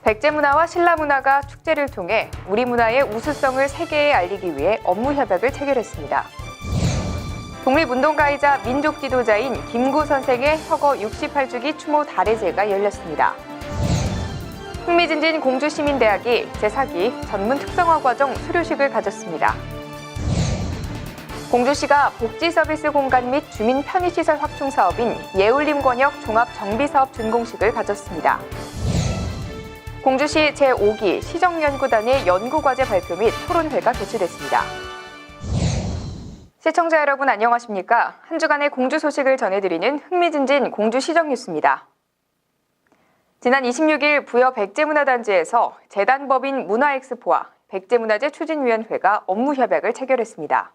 백제문화와 신라문화가 축제를 통해 우리 문화의 우수성을 세계에 알리기 위해 업무 협약을 체결했습니다. 독립운동가이자 민족 지도자인 김구 선생의 서거 68주기 추모 달해제가 열렸습니다. 흥미진진 공주시민대학이 제4기 전문 특성화 과정 수료식을 가졌습니다. 공주시가 복지서비스 공간 및 주민 편의시설 확충 사업인 예울림 권역 종합정비사업 준공식을 가졌습니다. 공주시 제5기 시정연구단의 연구과제 발표 및 토론회가 개최됐습니다. 시청자 여러분 안녕하십니까? 한 주간의 공주 소식을 전해드리는 흥미진진 공주시정뉴스입니다. 지난 26일 부여 백제문화단지에서 재단법인 문화엑스포와 백제문화재 추진위원회가 업무 협약을 체결했습니다.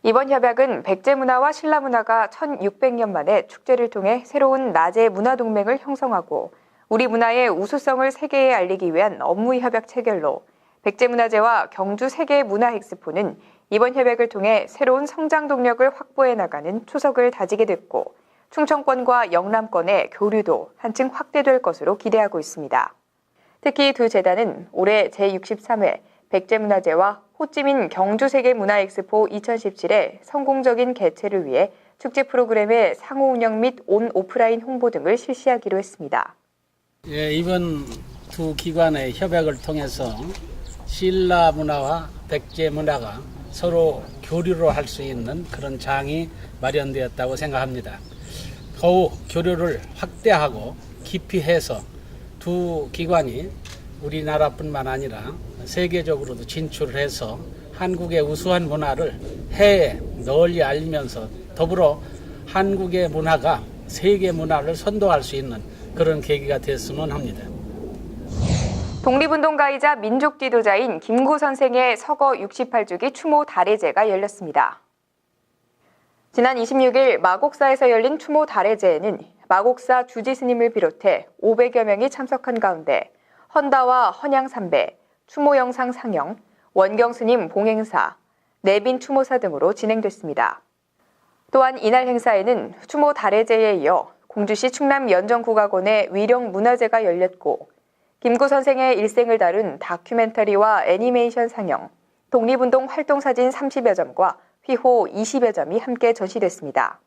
이번 협약은 백제문화와 신라문화가 1600년 만에 축제를 통해 새로운 낮의 문화동맹을 형성하고 우리 문화의 우수성을 세계에 알리기 위한 업무 협약 체결로 백제문화재와 경주 세계문화엑스포는 이번 협약을 통해 새로운 성장 동력을 확보해 나가는 초석을 다지게 됐고 충청권과 영남권의 교류도 한층 확대될 것으로 기대하고 있습니다. 특히 두 재단은 올해 제63회 백제문화재와 호찌민 경주세계문화엑스포 2017의 성공적인 개최를 위해 축제 프로그램의 상호 운영 및 온 오프라인 홍보 등을 실시하기로 했습니다. 이번 두 기관의 협약을 통해서 신라문화와 백제문화가 서로 교류를 할 수 있는 그런 장이 마련되었다고 생각합니다. 더욱 교류를 확대하고 깊이 해서 두 기관이 우리나라뿐만 아니라 세계적으로도 진출을 해서 한국의 우수한 문화를 해외에 널리 알리면서 더불어 한국의 문화가 세계 문화를 선도할 수 있는 그런 계기가 됐으면 합니다. 독립운동가이자 민족 지도자인 김구 선생의 서거 68주기 추모 달해제가 열렸습니다. 지난 26일 마곡사에서 열린 추모 달해제에는 마곡사 주지 스님을 비롯해 500여 명이 참석한 가운데 헌다와 헌양삼배, 추모 영상 상영, 원경 스님 봉행사, 내빈 추모사 등으로 진행됐습니다. 또한 이날 행사에는 추모 달해제에 이어 공주시 충남 연정국악원의 위령 문화제가 열렸고 김구 선생의 일생을 다룬 다큐멘터리와 애니메이션 상영, 독립운동 활동사진 30여 점과 휘호 20여 점이 함께 전시됐습니다.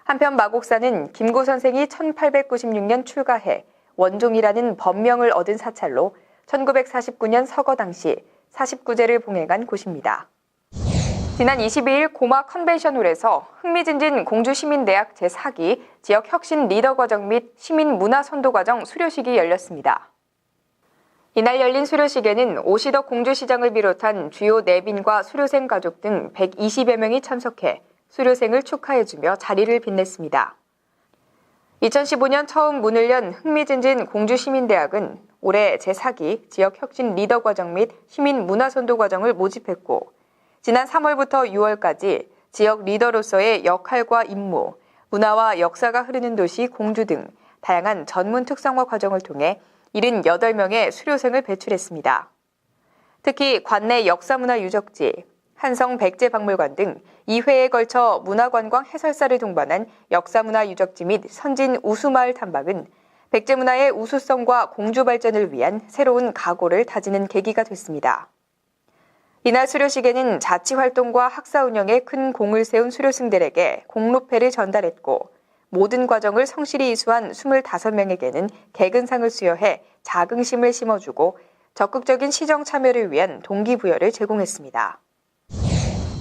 한편 마곡사는 김구 선생이 1896년 출가해 원종이라는 법명을 얻은 사찰로 1949년 서거 당시 49제를 봉행한 곳입니다. 지난 22일 고마 컨벤션홀에서 흥미진진 공주시민대학 제4기 지역혁신 리더과정 및 시민문화선도과정 수료식이 열렸습니다. 이날 열린 수료식에는 오시덕 공주시장을 비롯한 주요 내빈과 수료생 가족 등 120여 명이 참석해 수료생을 축하해주며 자리를 빛냈습니다. 2015년 처음 문을 연 흥미진진 공주시민대학은 올해 제4기 지역혁신 리더과정 및 시민문화선도과정을 모집했고 지난 3월부터 6월까지 지역 리더로서의 역할과 임무, 문화와 역사가 흐르는 도시 공주 등 다양한 전문 특성화 과정을 통해 78명의 수료생을 배출했습니다. 특히 관내 역사문화 유적지, 한성 백제박물관 등 2회에 걸쳐 문화관광 해설사를 동반한 역사문화 유적지 및 선진 우수마을 탐방은 백제문화의 우수성과 공주 발전을 위한 새로운 각오를 다지는 계기가 됐습니다. 이날 수료식에는 자치활동과 학사 운영에 큰 공을 세운 수료생들에게 공로패를 전달했고 모든 과정을 성실히 이수한 25명에게는 개근상을 수여해 자긍심을 심어주고 적극적인 시정 참여를 위한 동기부여를 제공했습니다.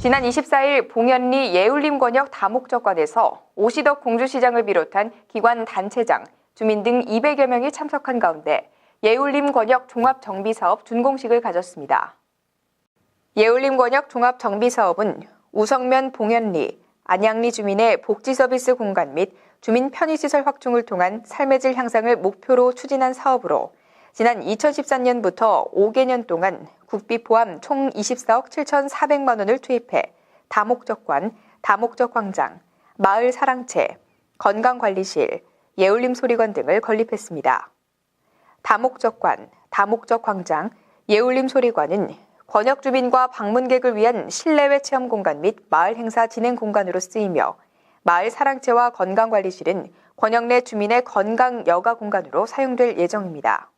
지난 24일 봉현리 예울림 권역 다목적관에서 오시덕 공주시장을 비롯한 기관 단체장, 주민 등 200여 명이 참석한 가운데 예울림 권역 종합정비사업 준공식을 가졌습니다. 예울림 권역 종합정비사업은 우성면 봉현리, 안양리 주민의 복지서비스 공간 및 주민 편의시설 확충을 통한 삶의 질 향상을 목표로 추진한 사업으로 지난 2014년부터 5개년 동안 국비 포함 총 24억 7,400만 원을 투입해 다목적관, 다목적광장, 마을 사랑채, 건강관리실, 예울림 소리관 등을 건립했습니다. 다목적관, 다목적광장, 예울림 소리관은 권역 주민과 방문객을 위한 실내외 체험 공간 및 마을 행사 진행 공간으로 쓰이며 마을 사랑채와 건강관리실은 권역 내 주민의 건강 여가 공간으로 사용될 예정입니다.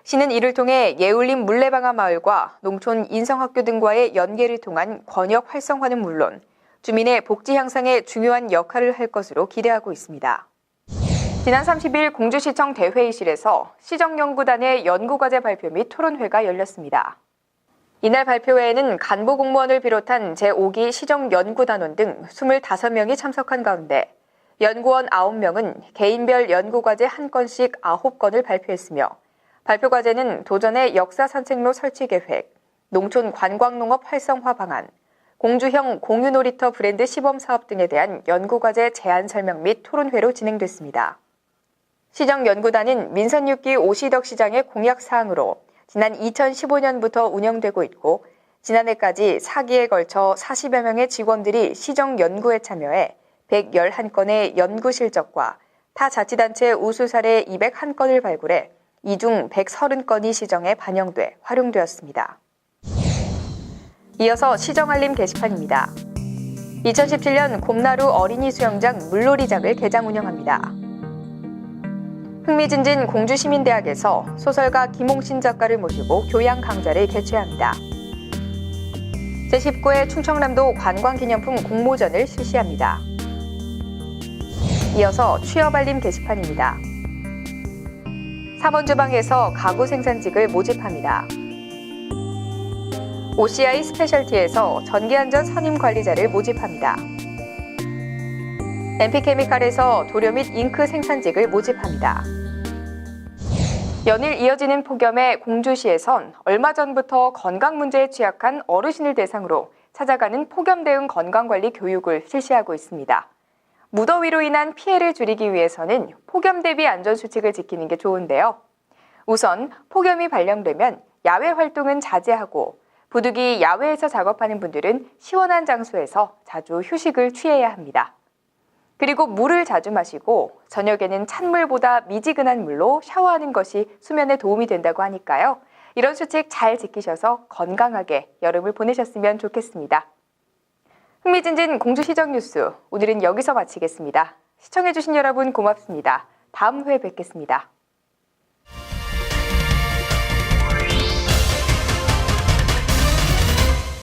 시는 이를 통해 예울림 물레방아 마을과 농촌 인성학교 등과의 연계를 통한 권역 활성화는 물론 주민의 복지 향상에 중요한 역할을 할 것으로 기대하고 있습니다. 지난 30일 공주시청 대회의실에서 시정연구단의 연구과제 발표 및 토론회가 열렸습니다. 이날 발표회에는 간부 공무원을 비롯한 제5기 시정연구단원 등 25명이 참석한 가운데 연구원 9명은 개인별 연구과제 1건씩 9건을 발표했으며 발표과제는 도전의 역사 산책로 설치 계획, 농촌 관광농업 활성화 방안, 공주형 공유놀이터 브랜드 시범 사업 등에 대한 연구과제 제안 설명 및 토론회로 진행됐습니다. 시정연구단은 민선 6기 오시덕 시장의 공약 사항으로 지난 2015년부터 운영되고 있고 지난해까지 4기에 걸쳐 40여 명의 직원들이 시정 연구에 참여해 111건의 연구 실적과 타 자치단체 우수 사례 201건을 발굴해 이 중 130건이 시정에 반영돼 활용되었습니다. 이어서 시정 알림 게시판입니다. 2017년 곰나루 어린이 수영장 물놀이장을 개장 운영합니다. 흥미진진 공주시민대학에서 소설가 김홍신 작가를 모시고 교양 강좌를 개최합니다. 제19회 충청남도 관광기념품 공모전을 실시합니다. 이어서 취업 알림 게시판입니다. 4번 주방에서 가구 생산직을 모집합니다. OCI 스페셜티에서 전기안전 선임 관리자를 모집합니다. MP케미칼에서 도료 및 잉크 생산직을 모집합니다. 연일 이어지는 폭염에 공주시에선 얼마 전부터 건강 문제에 취약한 어르신을 대상으로 찾아가는 폭염 대응 건강관리 교육을 실시하고 있습니다. 무더위로 인한 피해를 줄이기 위해서는 폭염 대비 안전수칙을 지키는 게 좋은데요. 우선 폭염이 발령되면 야외 활동은 자제하고 부득이 야외에서 작업하는 분들은 시원한 장소에서 자주 휴식을 취해야 합니다. 그리고 물을 자주 마시고 저녁에는 찬물보다 미지근한 물로 샤워하는 것이 수면에 도움이 된다고 하니까요. 이런 수칙 잘 지키셔서 건강하게 여름을 보내셨으면 좋겠습니다. 흥미진진 공주시정 뉴스, 오늘은 여기서 마치겠습니다. 시청해주신 여러분 고맙습니다. 다음 회에 뵙겠습니다.